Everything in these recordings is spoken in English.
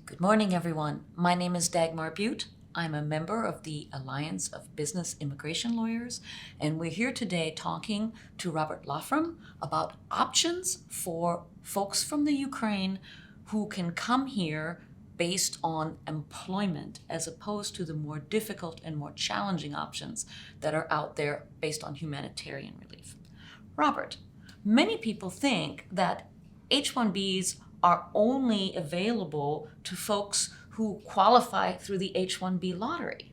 Good morning, everyone. My name is Dagmar Butte. I'm a member of the Alliance of Business Immigration Lawyers, and we're here today talking to Robert Lafram about options for folks from the Ukraine who can come here based on employment as opposed to the more difficult and more challenging options that are out there based on humanitarian relief. Robert, many people think that H-1Bs are only available to folks who qualify through the H-1B lottery.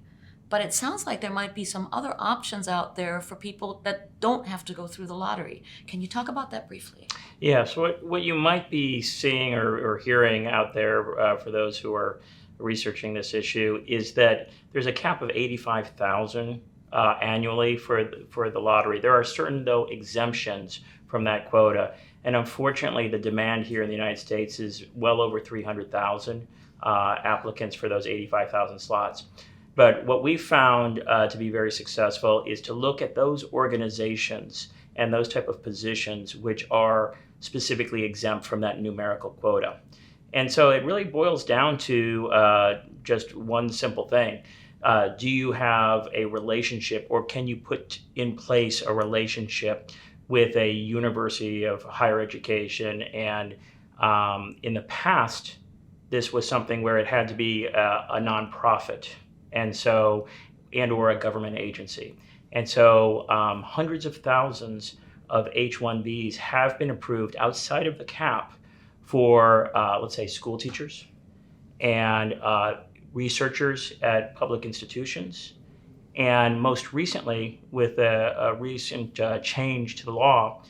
But it sounds like there might be some other options out there for people that don't have to go through the lottery. Can you talk about that briefly? Yeah, so what you might be seeing or hearing out there for those who are researching this issue is that there's a cap of 85,000 annually for the lottery. There are certain, though, exemptions from that quota. And unfortunately, the demand here in the United States is well over 300,000 applicants for those 85,000 slots. But what we found to be very successful is to look at those organizations and those type of positions which are specifically exempt from that numerical quota. And so it really boils down to just one simple thing. Do you have a relationship, or can you put in place a relationship with a university of higher education? And in the past, this was something where it had to be a nonprofit, or a government agency. And so hundreds of thousands of H-1Bs have been approved outside of the cap for, let's say, school teachers and researchers at public institutions. And most recently, with a recent change to the law,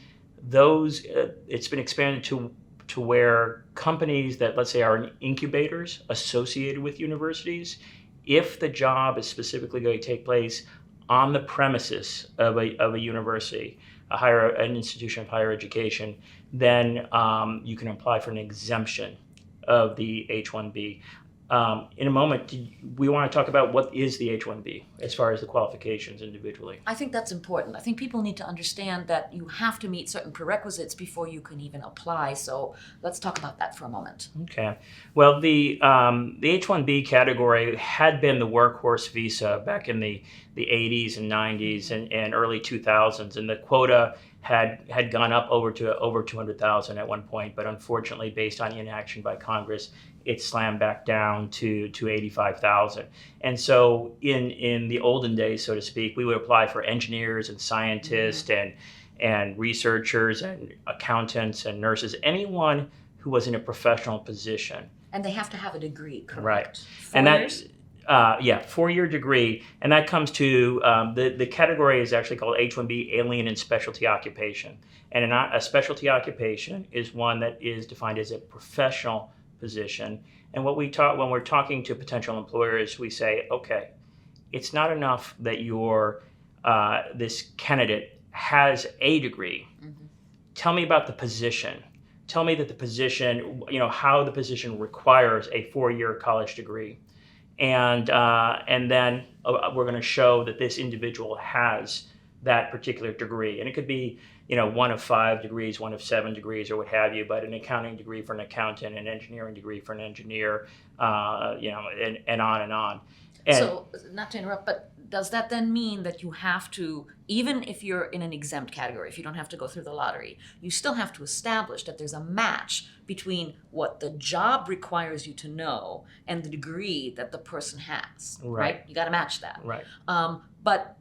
it's been expanded to where companies that, let's say, are incubators associated with universities, if the job is specifically going to take place on the premises of a university, an institution of higher education, then you can apply for an exemption of the H-1B. In a moment, we want to talk about what is the H-1B as far as the qualifications individually. I think that's important. I think people need to understand that you have to meet certain prerequisites before you can even apply. So let's talk about that for a moment. Okay. Well, the H-1B category had been the workhorse visa back in the 80s and 90s and early 2000s, and the quota had gone up over 200,000 at one point, but unfortunately, based on inaction by Congress, it slammed back down to 85,000. And so in the olden days, so to speak, we would apply for engineers and scientists and researchers and accountants and nurses, anyone who was in a professional position. And they have to have a degree, correct? Right. 4 and years? 4-year degree. And that comes to, the category is actually called H-1B Alien and Specialty Occupation. And a specialty occupation is one that is defined as a professional position. And what we talk when we're talking to potential employers, we say, okay, it's not enough that this candidate has a degree. Mm-hmm. Tell me about the position. Tell me that the position, how the position requires a 4-year college degree. And then we're going to show that this individual has that particular degree. And it could be, one of 5 degrees, one of 7 degrees, or what have you, but an accounting degree for an accountant, an engineering degree for an engineer, and on and on. And so, not to interrupt, but does that then mean that you have to, even if you're in an exempt category, if you don't have to go through the lottery, you still have to establish that there's a match between what the job requires you to know and the degree that the person has, right? You got to match that. Right. But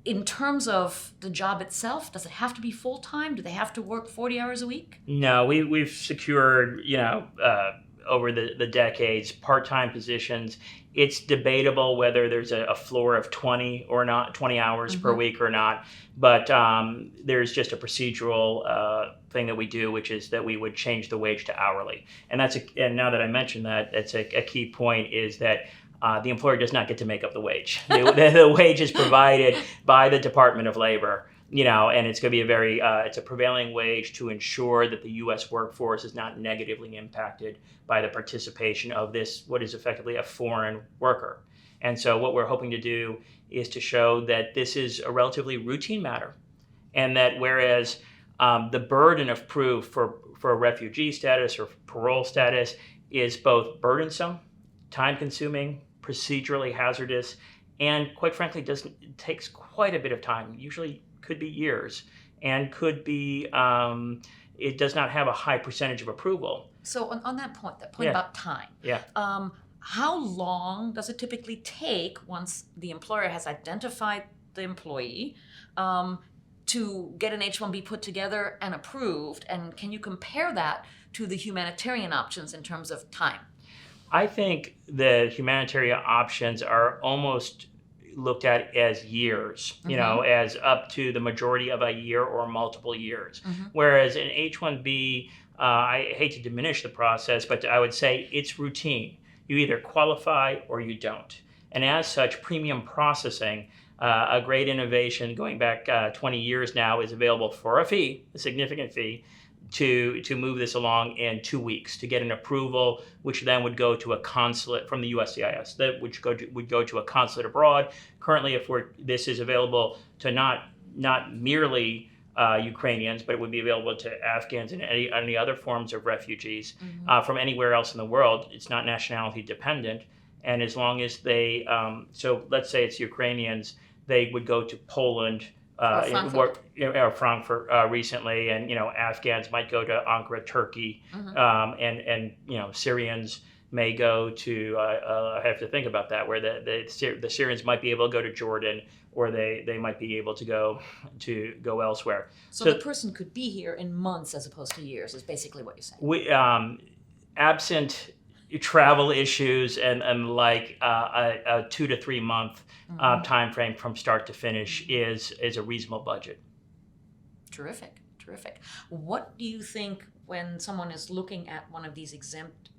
in terms of the job itself, does it have to be full-time? Do they have to work 40 hours a week? No, we've secured, over the decades, part-time positions. It's debatable whether there's a floor of 20 or not, 20 hours per week or not. But there's just a procedural thing that we do, which is that we would change the wage to hourly. And and now that I mentioned that, that's a key point, is that the employer does not get to make up the wage. The wage is provided by the Department of Labor. And it's going to be it's a prevailing wage to ensure that the U.S. workforce is not negatively impacted by the participation of this, what is effectively a foreign worker. And so what we're hoping to do is to show that this is a relatively routine matter, and that whereas the burden of proof for a refugee status or parole status is both burdensome, time-consuming, procedurally hazardous, and quite frankly, it takes quite a bit of time. Usually, could be years, and could be it does not have a high percentage of approval. So on that point Yeah. about time, Yeah. how long does it typically take once the employer has identified the employee to get an H-1B put together and approved? And can you compare that to the humanitarian options in terms of time? I think the humanitarian options are almost looked at as years, as up to the majority of a year or multiple years. Whereas an H-1B, I hate to diminish the process, but I would say it's routine. You either qualify or you don't. And as such, premium processing, a great innovation going back 20 years now, is available for a fee, a significant fee, to move this along in 2 weeks to get an approval, which then would go to a consulate from the USCIS, which would go to a consulate abroad. Currently, this is available to not merely Ukrainians, but it would be available to Afghans and any other forms of refugees from anywhere else in the world. It's not nationality dependent, and as long as they, so let's say it's Ukrainians, they would go to Poland. Or Frankfurt recently, and Afghans might go to Ankara, Turkey, and Syrians may go to. I have to think about that. Where the Syrians might be able to go to Jordan, or they might be able to go elsewhere. So the person could be here in months as opposed to years. Is basically what you're saying. Absent travel issues and like a 2 to 3 month time frame from start to finish is a reasonable budget. Terrific. What do you think, when someone is looking at one of these exempt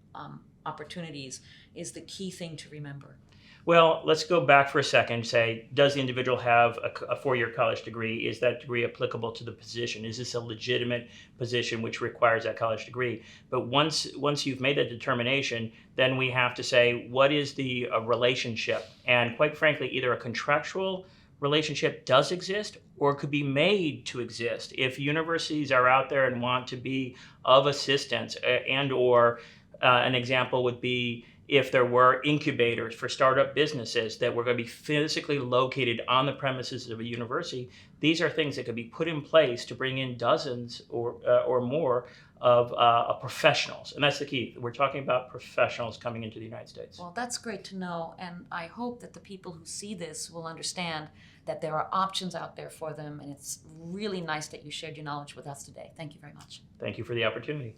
opportunities, is the key thing to remember? Well, let's go back for a second and say, does the individual have a 4-year college degree? Is that degree applicable to the position? Is this a legitimate position which requires that college degree? But once you've made that determination, then we have to say, what is the relationship? And quite frankly, either a contractual relationship does exist or could be made to exist. If universities are out there and want to be of assistance, and or an example would be if there were incubators for startup businesses that were going to be physically located on the premises of a university, these are things that could be put in place to bring in dozens or more of professionals. And that's the key. We're talking about professionals coming into the United States. Well, that's great to know. And I hope that the people who see this will understand that there are options out there for them. And it's really nice that you shared your knowledge with us today. Thank you very much. Thank you for the opportunity.